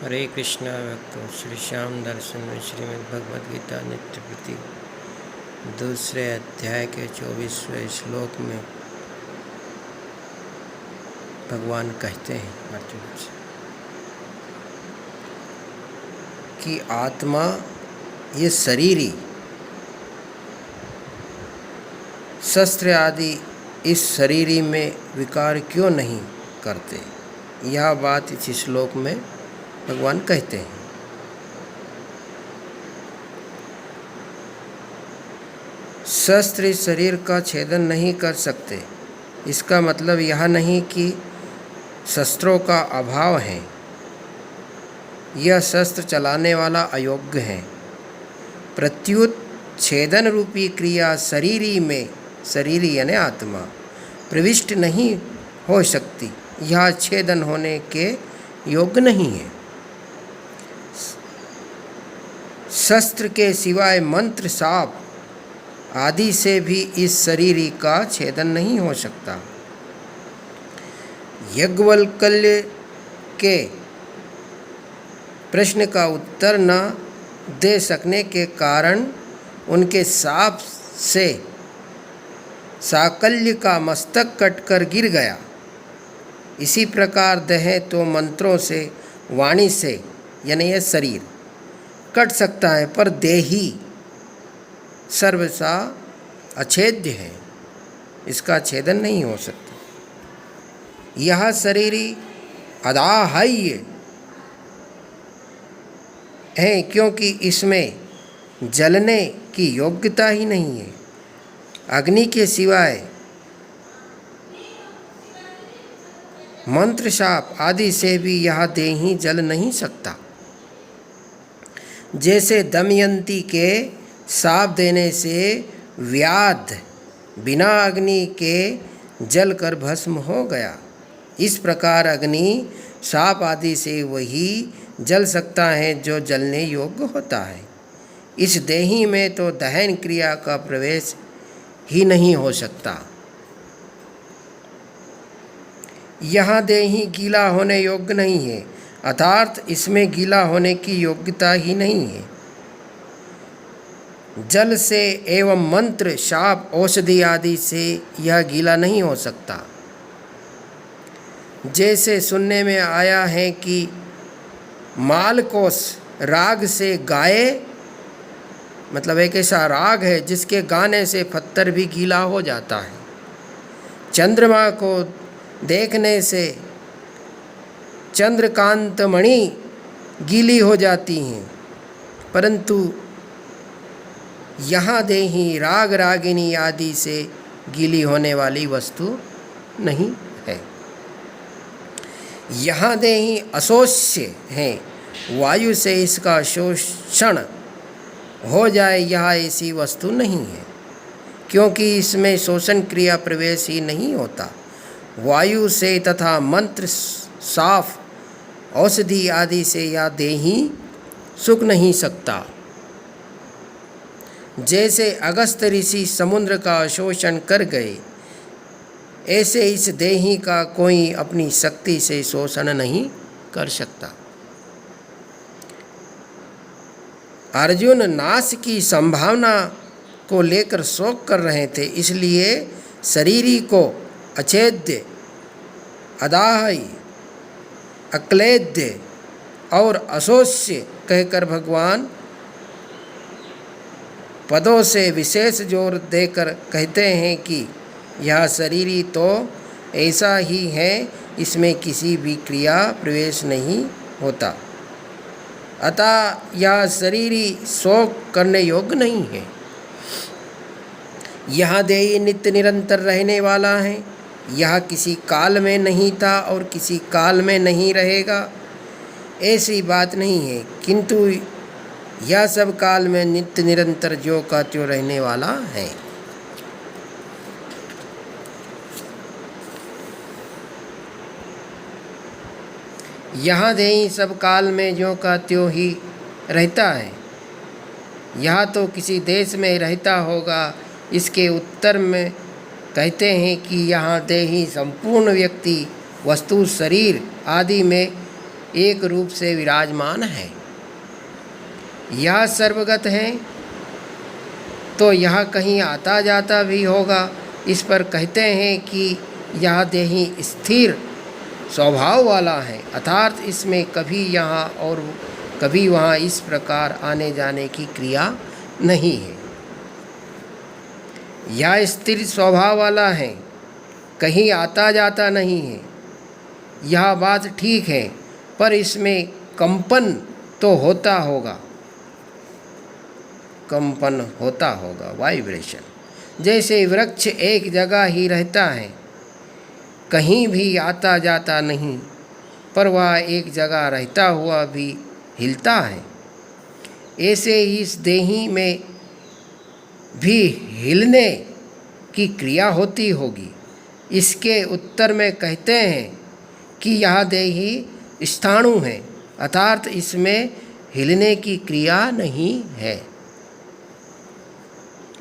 हरे कृष्णा भक्तों श्री श्याम दर्शन में श्रीमद् भगवद गीता नित्य प्रति दूसरे अध्याय के 24वें श्लोक में भगवान कहते हैं अर्जुन से कि आत्मा ये शरीरी शस्त्र आदि इस शरीरी में विकार क्यों नहीं करते। यह बात इस श्लोक में भगवान कहते हैं। शस्त्र इस शरीर का छेदन नहीं कर सकते। इसका मतलब यह नहीं कि शस्त्रों का अभाव है, यह शस्त्र चलाने वाला अयोग्य है। प्रत्युत छेदन रूपी क्रिया शरीरी में, शरीरी यानी आत्मा, प्रविष्ट नहीं हो सकती। यह छेदन होने के योग्य नहीं है। शस्त्र के सिवाय मंत्र, साप आदि से भी इस शरीरी का छेदन नहीं हो सकता। याज्ञवल्क्य के प्रश्न का उत्तर न दे सकने के कारण उनके साप से साकल्य का मस्तक कटकर गिर गया। इसी प्रकार देह तो मंत्रों से, वाणी से, यानी यह शरीर कट सकता है, पर देही सर्वसा अछेद्य है, इसका छेदन नहीं हो सकता। यह शरीरी अदाह्य है क्योंकि इसमें जलने की योग्यता ही नहीं है। अग्नि के सिवाय मंत्र, शाप आदि से भी यह देही जल नहीं सकता। जैसे दमयंती के शाप देने से व्याध बिना अग्नि के जल कर भस्म हो गया, इस प्रकार अग्नि शाप आदि से वही जल सकता है जो जलने योग्य होता है। इस देही में तो दहन क्रिया का प्रवेश ही नहीं हो सकता। यह देही गीला होने योग्य नहीं है, अर्थात इसमें गीला होने की योग्यता ही नहीं है। जल से एवं मंत्र, शाप, औषधि आदि से यह गीला नहीं हो सकता। जैसे सुनने में आया है कि मालकोस राग से गाए, मतलब एक ऐसा राग है जिसके गाने से पत्थर भी गीला हो जाता है। चंद्रमा को देखने से चंद्रकांत मणि गीली हो जाती हैं, परंतु यहाँ देही राग रागिनी आदि से गीली होने वाली वस्तु नहीं है। यहाँ देही अशोष्य है, वायु से इसका शोषण हो जाए, यह ऐसी वस्तु नहीं है क्योंकि इसमें शोषण क्रिया प्रवेश ही नहीं होता। वायु से तथा मंत्र, साफ, औषधि आदि से यह देही सूख नहीं सकता। जैसे अगस्त ऋषि समुद्र का शोषण कर गए, ऐसे इस देही का कोई अपनी शक्ति से शोषण नहीं कर सकता। अर्जुन नाश की संभावना को लेकर शोक कर रहे थे, इसलिए शरीरी को अछेद्य, अदाह्य, अक्लेद्य और अशोष्य कहकर भगवान पदों से विशेष जोर देकर कहते हैं कि यह शरीरी तो ऐसा ही है, इसमें किसी भी क्रिया प्रवेश नहीं होता। अतः यह शरीरी शोक करने योग्य नहीं है। यह देही नित्य निरंतर रहने वाला है, यह किसी काल में नहीं था और किसी काल में नहीं रहेगा, ऐसी बात नहीं है, किंतु यह सब काल में नित्य निरंतर जो का त्यों रहने वाला है। यहाँ देही सब काल में जो का त्यों ही रहता है। यह तो किसी देश में रहता होगा। इसके उत्तर में कहते हैं कि यहाँ देही संपूर्ण व्यक्ति, वस्तु, शरीर आदि में एक रूप से विराजमान है। यह सर्वगत है तो यह कहीं आता जाता भी होगा। इस पर कहते हैं कि यह देही स्थिर स्वभाव वाला है, अर्थात इसमें कभी यहाँ और कभी वहाँ इस प्रकार आने जाने की क्रिया नहीं है। यह स्थिर स्वभाव वाला है, कहीं आता जाता नहीं है, यह बात ठीक है, पर इसमें कंपन तो होता होगा, कंपन होता होगा, वाइब्रेशन। जैसे वृक्ष एक जगह ही रहता है, कहीं भी आता जाता नहीं, पर वह एक जगह रहता हुआ भी हिलता है। ऐसे ही इस देही में भी हिलने की क्रिया होती होगी। इसके उत्तर में कहते हैं कि यह देही स्थाणु है, अर्थात इसमें हिलने की क्रिया नहीं है।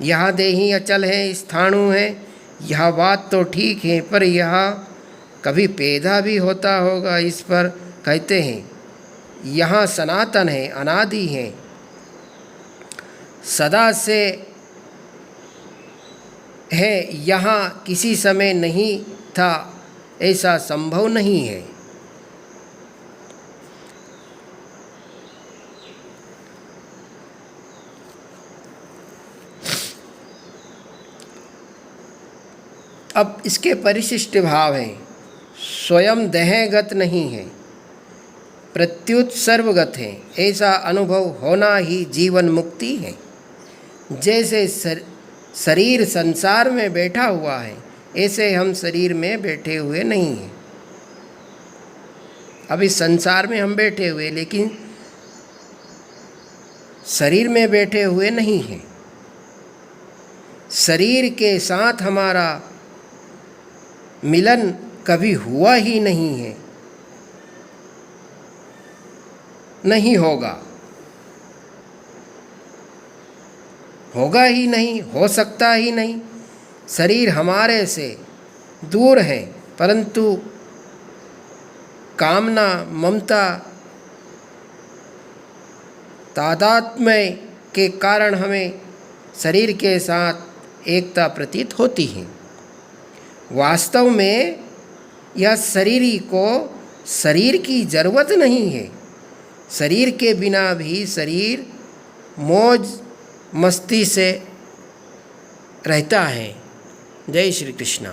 यह देही अचल है, स्थाणु है, यह बात तो ठीक है, पर यह कभी पैदा भी होता होगा। इस पर कहते हैं यहाँ सनातन है, अनादि है, सदा से है, यहाँ किसी समय नहीं था, ऐसा संभव नहीं है। अब इसके परिशिष्ट भाव हैं। स्वयं देहगत नहीं है, प्रत्युत सर्वगत है, ऐसा अनुभव होना ही जीवन मुक्ति है। जैसे शरीर संसार में बैठा हुआ है, ऐसे हम शरीर में बैठे हुए नहीं हैं। अभी संसार में हम बैठे हुए, लेकिन शरीर में बैठे हुए नहीं हैं। शरीर के साथ हमारा मिलन कभी हुआ ही नहीं है, नहीं होगा, होगा ही नहीं, हो सकता ही नहीं। शरीर हमारे से दूर है, परंतु कामना, ममता, तादात्म्य के कारण हमें शरीर के साथ एकता प्रतीत होती है। वास्तव में यह शरीरी को शरीर की जरूरत नहीं है। शरीर के बिना भी शरीर मौज मस्ती से रहता है। जय श्री कृष्ण।